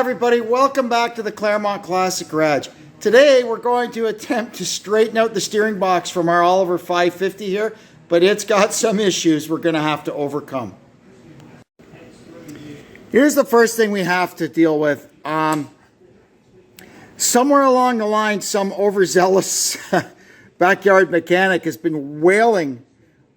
everybody, welcome back to the Claremont Classic Garage. Today we're going to attempt to straighten out the steering box from our Oliver 550 here, but it's got some issues we're going to have to overcome. Here's the first thing we have to deal with. Somewhere along the line, some overzealous backyard mechanic has been wailing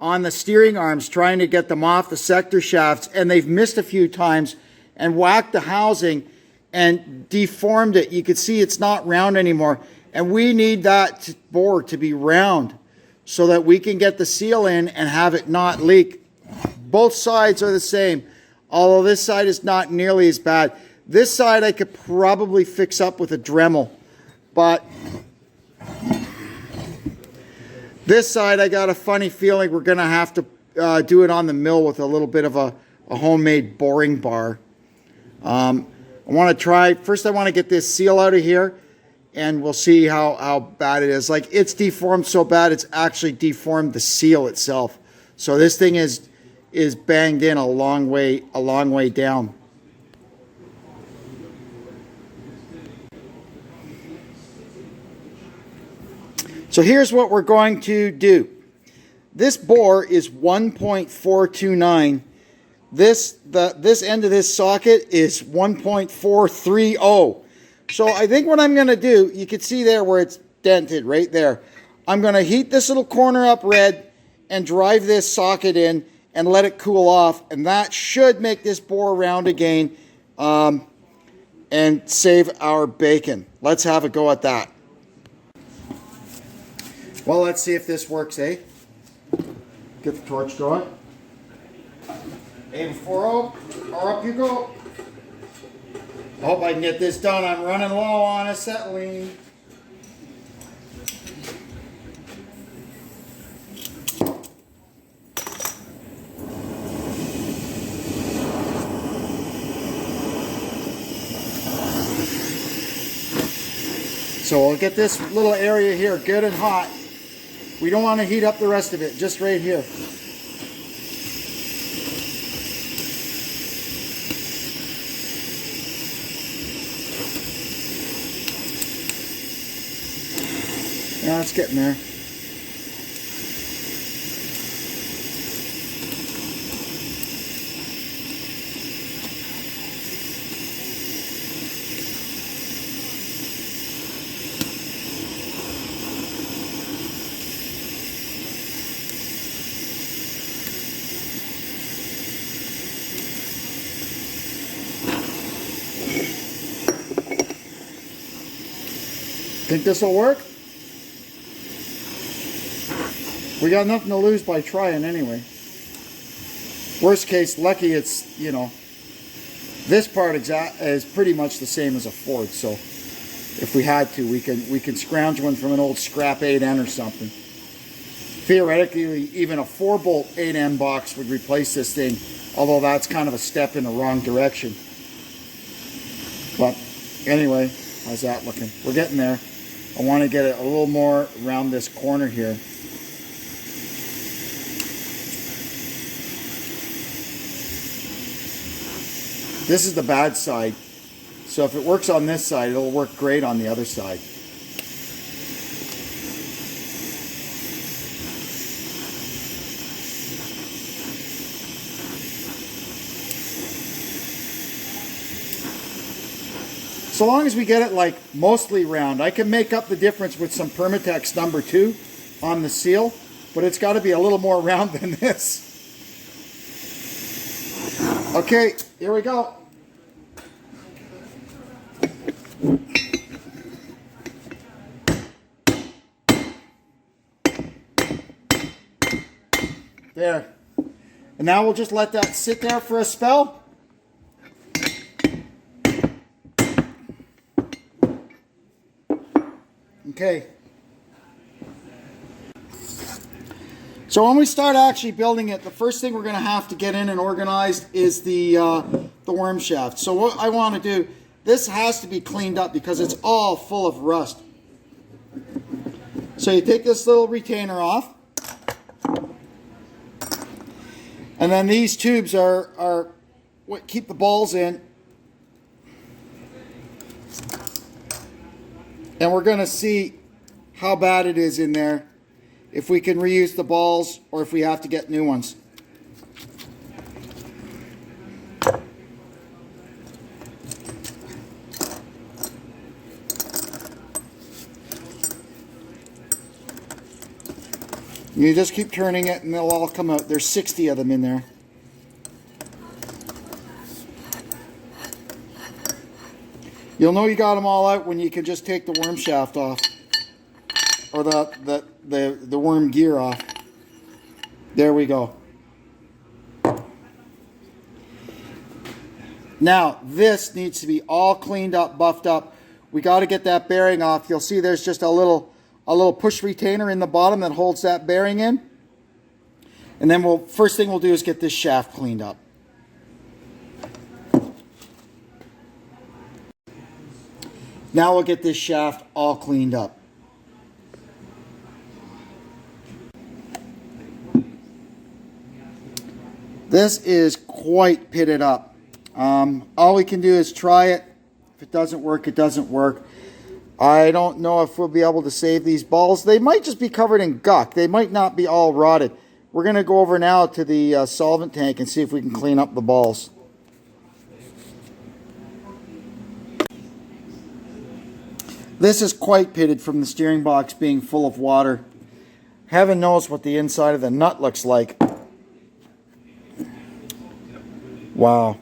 on the steering arms trying to get them off the sector shafts, and they've missed a few times and whacked the housing and deformed it. You can see it's not round anymore, and we need that bore to be round so that we can get the seal in and have it not leak. Both sides are the same, although this side is not nearly as bad. This side I could probably fix up with a Dremel, but this side I got a funny feeling we're going to have to do it on the mill with a little bit of a homemade boring bar. I want to try, first I want to get this seal out of here, and we'll see how bad it is. Like, it's deformed so bad it's actually deformed the seal itself. So this thing is banged in a long way down. So here's what we're going to do. This bore is 1.429. This end of this socket is 1.430. So I think what I'm going to do, you can see there where it's dented right there. I'm going to heat this little corner up red and drive this socket in and let it cool off, and that should make this bore round again and save our bacon. Let's have a go at that. Well, let's see if this works, eh? Get the torch going. Aim for up you go. I hope I can get this done. I'm running low on acetylene. So we'll get this little area here good and hot. We don't want to heat up the rest of it, just right here. Yeah, it's getting there. Think this will work? We got nothing to lose by trying anyway. Worst case, lucky it's, you know, this part is pretty much the same as a Ford, so if we had to, we can scrounge one from an old scrap 8N or something. Theoretically, even a 4-bolt 8N box would replace this thing, although that's kind of a step in the wrong direction. But anyway, how's that looking? We're getting there. I want to get it a little more around this corner here. This is the bad side. So if it works on this side, it'll work great on the other side. So long as we get it like mostly round, I can make up the difference with some Permatex number 2 on the seal, but it's got to be a little more round than this. Okay, here we go. There. And now we'll just let that sit there for a spell. Okay. So when we start actually building it, the first thing we're going to have to get in and organized is the worm shaft. So what I want to do, this has to be cleaned up because it's all full of rust. So you take this little retainer off. And then these tubes are what keep the balls in. And we're going to see how bad it is in there, if we can reuse the balls or if we have to get new ones. You just keep turning it and they'll all come out. There's 60 of them in there. You'll know you got them all out when you can just take the worm shaft off, or the worm gear off. There we go. Now this needs to be all cleaned up, buffed up. We got to get that bearing off. You'll see there's just a little push retainer in the bottom that holds that bearing in. And then first thing we'll do is get this shaft cleaned up. Now we'll get this shaft all cleaned up. This is quite pitted up. All we can do is try it. If it doesn't work, it doesn't work. I don't know if we'll be able to save these balls. They might just be covered in guck. They might not be all rotted. We're going to go over now to the solvent tank and see if we can clean up the balls. This is quite pitted from the steering box being full of water. Heaven knows what the inside of the nut looks like. Wow.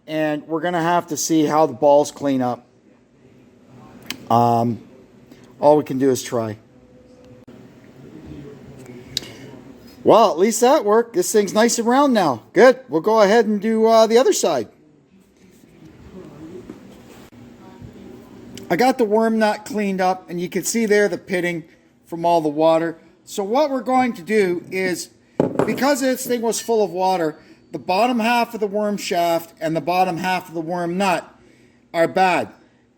And we're going to have to see how the balls clean up. All we can do is try. Well, at least that worked. This thing's nice and round now. Good. We'll go ahead and do the other side. I got the worm nut cleaned up, and you can see there the pitting from all the water. So what we're going to do is, because this thing was full of water, the bottom half of the worm shaft and the bottom half of the worm nut are bad.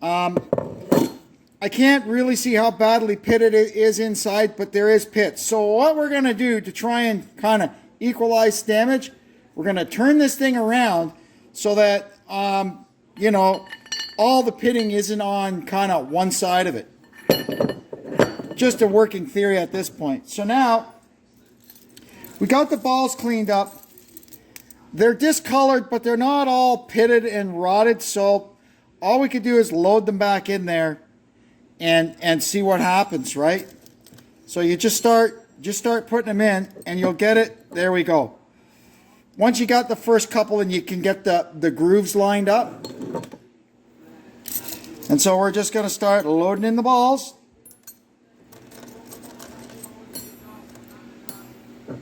I can't really see how badly pitted it is inside, but there is pits. So what we're going to do to try and kind of equalize damage, we're going to turn this thing around so that, you know, all the pitting isn't on kind of one side of it. Just a working theory at this point. So now, we got the balls cleaned up. They're discolored, but they're not all pitted and rotted. So all we could do is load them back in there and see what happens, right? So you just start putting them in and you'll get it. There we go. Once you got the first couple and you can get the grooves lined up. And so we're just going to start loading in the balls.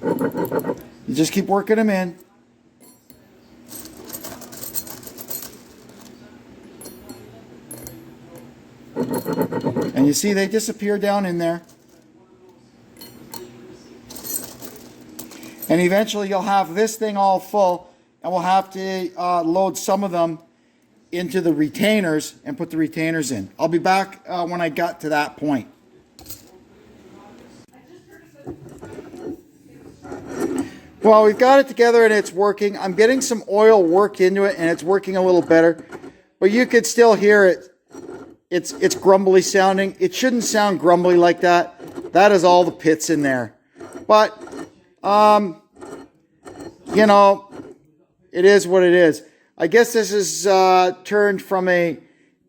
You just keep working them in. And you see they disappear down in there. And eventually you'll have this thing all full, and we'll have to load some of them into the retainers and put the retainers in. I'll be back when I got to that point. Well, we've got it together and it's working. I'm getting some oil worked into it and it's working a little better, but you could still hear it. It's grumbly sounding. It shouldn't sound grumbly like that. That is all the pits in there. But, you know, it is what it is. I guess this is turned from a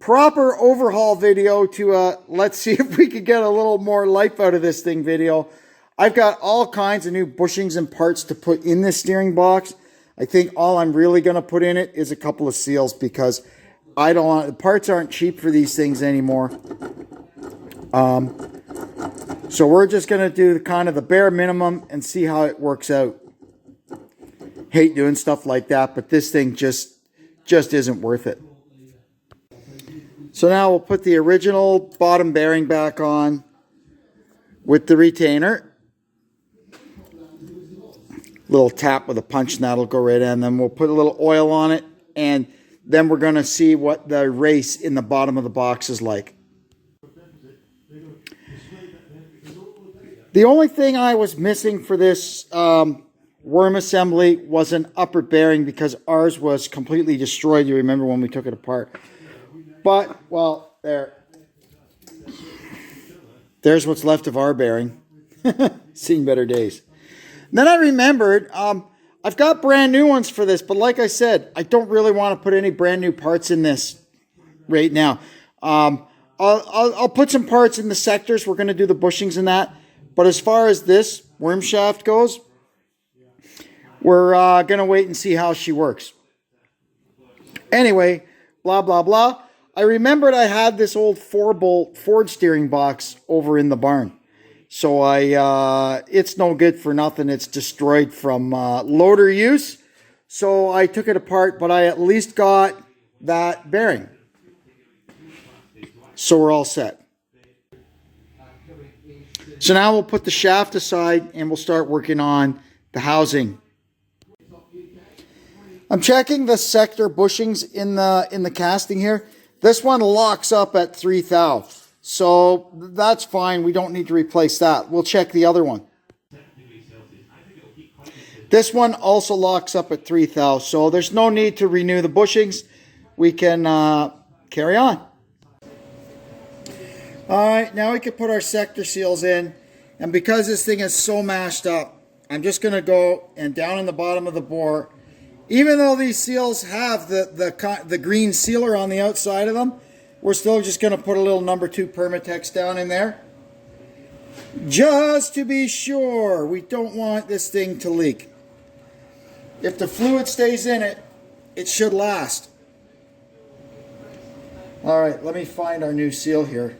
proper overhaul video to a let's see if we can get a little more life out of this thing video. I've got all kinds of new bushings and parts to put in this steering box. I think all I'm really going to put in it is a couple of seals because I don't want, the parts aren't cheap for these things anymore. So we're just going to do kind of the bare minimum and see how it works out. Hate doing stuff like that, but this thing just isn't worth it. So now we'll put the original bottom bearing back on with the retainer. Little tap with a punch and that'll go right in. Then we'll put a little oil on it and then we're going to see what the race in the bottom of the box is like. The only thing I was missing for this worm assembly was an upper bearing because ours was completely destroyed. You remember when we took it apart. But, well, there. There's what's left of our bearing. Seen better days. And then I remembered, I've got brand new ones for this, but like I said, I don't really want to put any brand new parts in this right now. I'll put some parts in the sectors. We're going to do the bushings and that. But as far as this worm shaft goes, we're going to wait and see how she works. Anyway, blah, blah, blah. I remembered I had this old 4-bolt Ford steering box over in the barn. So it's no good for nothing. It's destroyed from loader use. So I took it apart, but I at least got that bearing. So we're all set. So now we'll put the shaft aside and we'll start working on the housing. I'm checking the sector bushings in the casting here. This one locks up at 3 thou. So that's fine. We don't need to replace that. We'll check the other one. This one also locks up at 3 thou. So there's no need to renew the bushings. We can carry on. All right, now we can put our sector seals in. And because this thing is so mashed up, I'm just going to go and down in the bottom of the bore. Even though these seals have the green sealer on the outside of them, we're still just going to put a little number 2 Permatex down in there. Just to be sure, we don't want this thing to leak. If the fluid stays in it, it should last. All right, let me find our new seal here.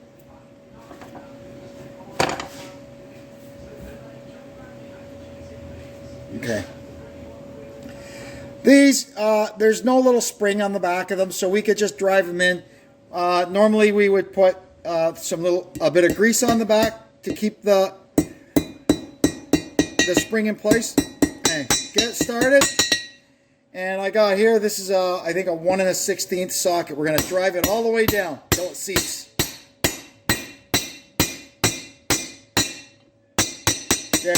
Okay. These, there's no little spring on the back of them, so we could just drive them in. Normally we would put a bit of grease on the back to keep the spring in place. Okay, get it started. And I got here, this is I think a 1 1/16 socket. We're going to drive it all the way down until it seats. There,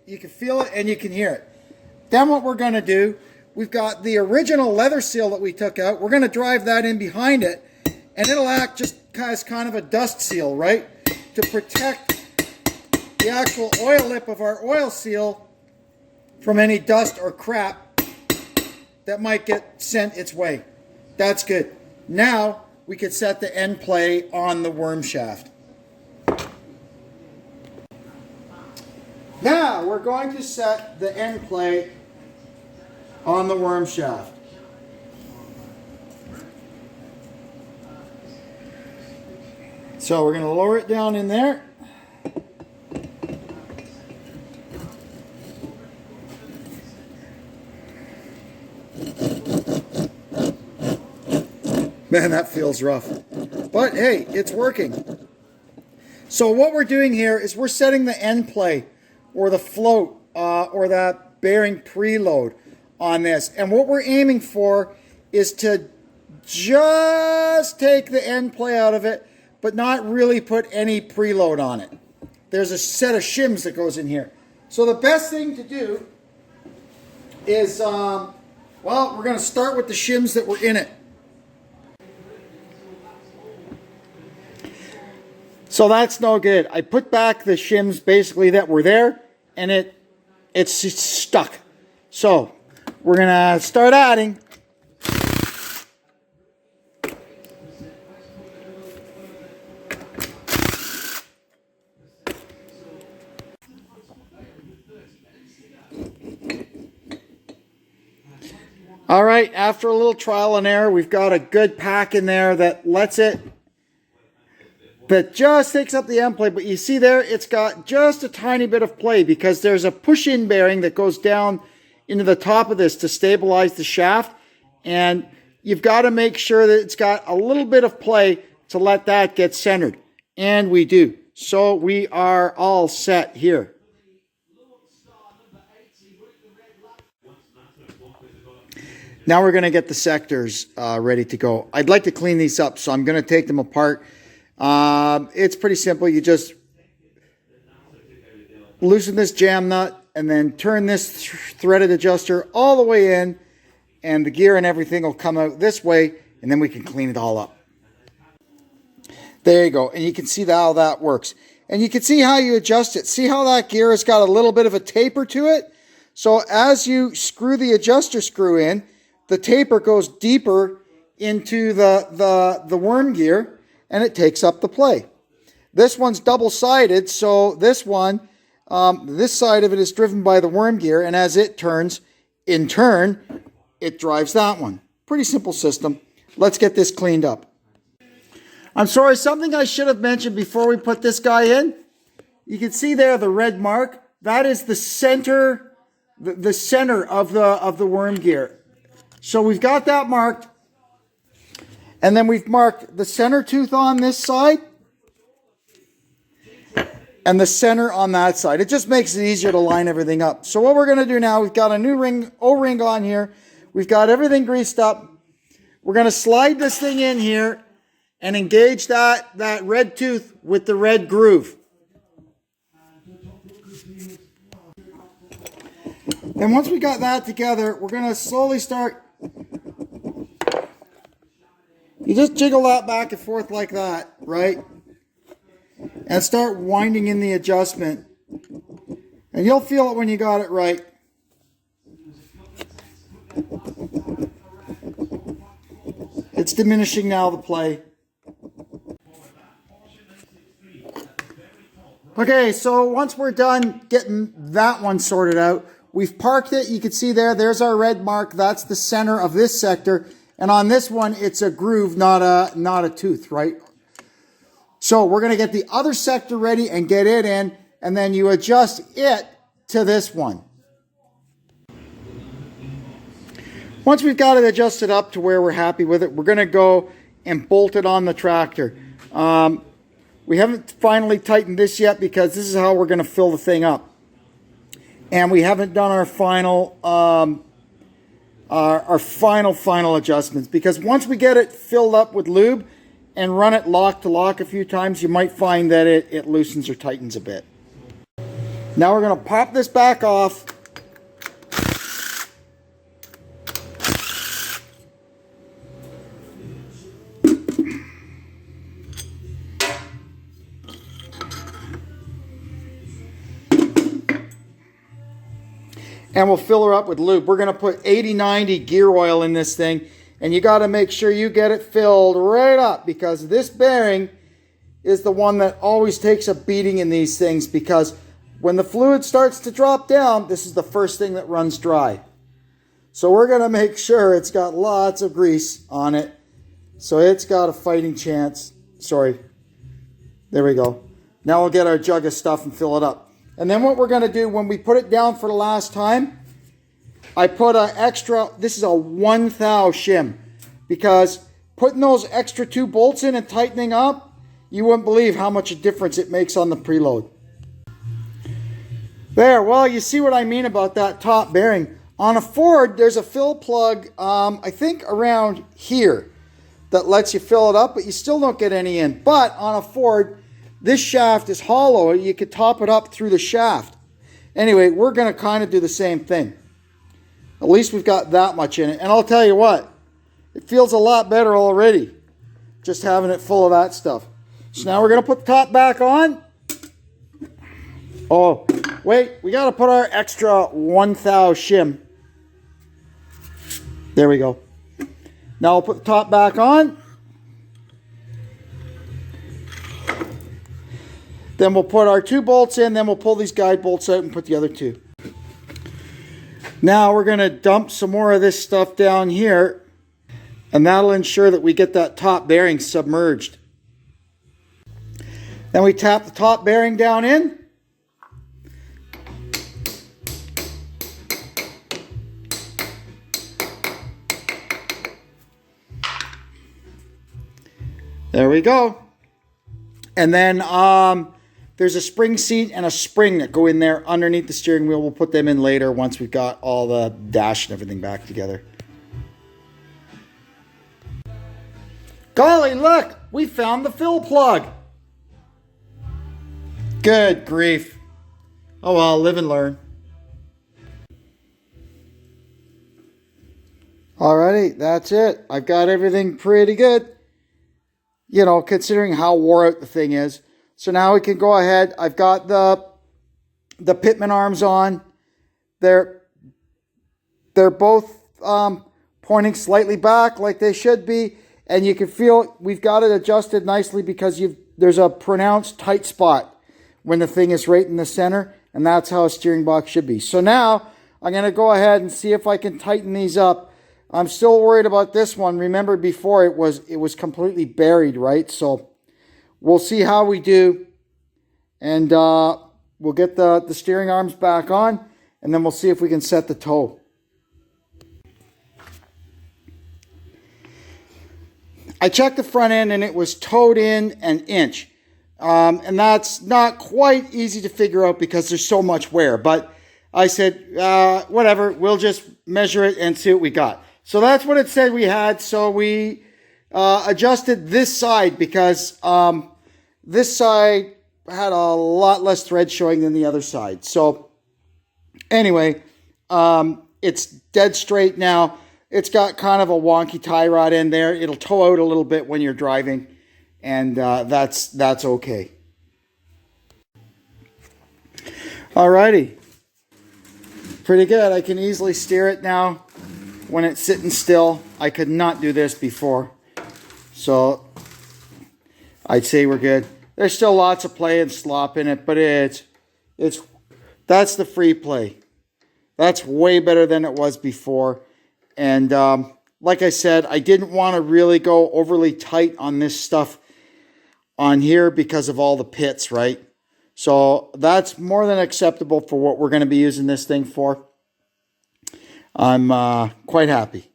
you can feel it and you can hear it. Then what we're going to do, we've got the original leather seal that we took out. We're going to drive that in behind it, and it'll act just as kind of a dust seal, right? To protect the actual oil lip of our oil seal from any dust or crap that might get sent its way. That's good. Now we could set the end play on the worm shaft. Now we're going to set the end play on the worm shaft. So we're going to lower it down in there. Man, that feels rough. But hey, it's working. So what we're doing here is we're setting the end play or the float or that bearing preload on this. And what we're aiming for is to just take the end play out of it, but not really put any preload on it. There's a set of shims that goes in here. So the best thing to do is, well, we're going to start with the shims that were in it. So that's no good. I put back the shims basically that were there, and it's stuck. So we're going to start adding. All right, after a little trial and error, we've got a good pack in there that just takes up the end play. But you see there, it's got just a tiny bit of play because there's a push-in bearing that goes down into the top of this to stabilize the shaft. And you've got to make sure that it's got a little bit of play to let that get centered. And we do. So we are all set here. Now we're going to get the sectors ready to go. I'd like to clean these up, so I'm going to take them apart. It's pretty simple. You just loosen this jam nut and then turn this threaded adjuster all the way in, and the gear and everything will come out this way, and then we can clean it all up. There you go. And you can see how that works. And you can see how you adjust it. See how that gear has got a little bit of a taper to it? So as you screw the adjuster screw in, the taper goes deeper into the worm gear, and it takes up the play. This one's double-sided, so this one, this side of it is driven by the worm gear, and as it turns, in turn, it drives that one. Pretty simple system. Let's get this cleaned up. I'm sorry, something I should have mentioned before we put this guy in. You can see there the red mark. That is the center, the center of the worm gear. So we've got that marked. And then we've marked the center tooth on this side and the center on that side. It just makes it easier to line everything up. So what we're going to do now, we've got a new O-ring on here. We've got everything greased up. We're going to slide this thing in here and engage that red tooth with the red groove. And once we got that together, we're going to slowly start. You just jiggle that back and forth like that, right? And start winding in the adjustment. And you'll feel it when you got it right. It's diminishing now, the play. Okay, so once we're done getting that one sorted out, we've parked it. You can see there's our red mark. That's the center of this sector. And on this one, it's a groove, not a tooth, right? So we're going to get the other sector ready and get it in, and then you adjust it to this one. Once we've got it adjusted up to where we're happy with it, we're going to go and bolt it on the tractor. We haven't finally tightened this yet because this is how we're going to fill the thing up. And we haven't done our final final adjustments, because once we get it filled up with lube and run it lock to lock a few times, you might find that it loosens or tightens a bit. Now we're going to pop this back off. And we'll fill her up with lube. We're going to put 80-90 gear oil in this thing. And you got to make sure you get it filled right up, because this bearing is the one that always takes a beating in these things, because when the fluid starts to drop down, this is the first thing that runs dry. So we're going to make sure it's got lots of grease on it, so it's got a fighting chance. Sorry. There we go. Now we'll get our jug of stuff and fill it up. And then what we're going to do when we put it down for the last time, I put an extra, this is a 1 thou shim, because putting those extra 2 bolts in and tightening up, you wouldn't believe how much a difference it makes on the preload. There, well, you see what I mean about that top bearing. On a Ford, there's a fill plug, I think around here, that lets you fill it up, but you still don't get any in. But on a Ford, this shaft is hollow. You could top it up through the shaft. Anyway, we're going to kind of do the same thing. At least we've got that much in it. And I'll tell you what, it feels a lot better already, just having it full of that stuff. So now we're going to put the top back on. Oh, wait, we got to put our extra 1 thou shim. There we go. Now I'll put the top back on. Then we'll put our 2 bolts in, then we'll pull these guide bolts out and put the other 2. Now we're going to dump some more of this stuff down here, and that'll ensure that we get that top bearing submerged. Then we tap the top bearing down in. There we go. And then there's a spring seat and a spring that go in there underneath the steering wheel. We'll put them in later once we've got all the dash and everything back together. Golly, look! We found the fill plug! Good grief. Oh well, live and learn. Alrighty, that's it. I've got everything pretty good. you know, considering how wore out the thing is. So now we can go ahead. I've got the Pitman arms on. They're both pointing slightly back like they should be. And you can feel we've got it adjusted nicely because there's a pronounced tight spot when the thing is right in the center. And that's how a steering box should be. So now I'm going to go ahead and see if I can tighten these up. I'm still worried about this one. Remember before it was completely buried, right? So we'll see how we do. And we'll get the steering arms back on. And then we'll see if we can set the toe. I checked the front end and it was towed in an inch. And that's not quite easy to figure out because there's so much wear. But I said, whatever, we'll just measure it and see what we got. So that's what it said we had. So we adjusted this side because this side had a lot less thread showing than the other side. So anyway, it's dead straight now. It's got kind of a wonky tie rod in there. It'll tow out a little bit when you're driving. And that's okay. Alrighty. Pretty good. I can easily steer it now when it's sitting still. I could not do this before. So I'd say we're good. There's still lots of play and slop in it, but that's the free play. That's way better than it was before. And like I said, I didn't want to really go overly tight on this stuff on here because of all the pits, right? So that's more than acceptable for what we're going to be using this thing for. I'm quite happy.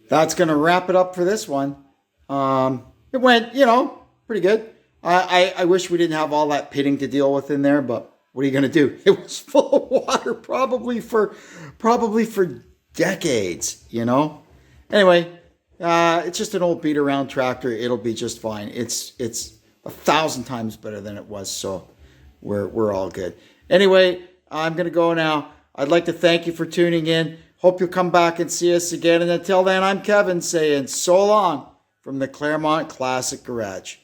That's going to wrap it up for this one. It went, pretty good. I wish we didn't have all that pitting to deal with in there, but what are you going to do? It was full of water probably for decades, Anyway, it's just an old beat around tractor. It'll be just fine. It's 1,000 times better than it was, so we're all good. Anyway, I'm going to go now. I'd like to thank you for tuning in. Hope you'll come back and see us again. And until then, I'm Kevin saying so long from the Claremont Classic Garage.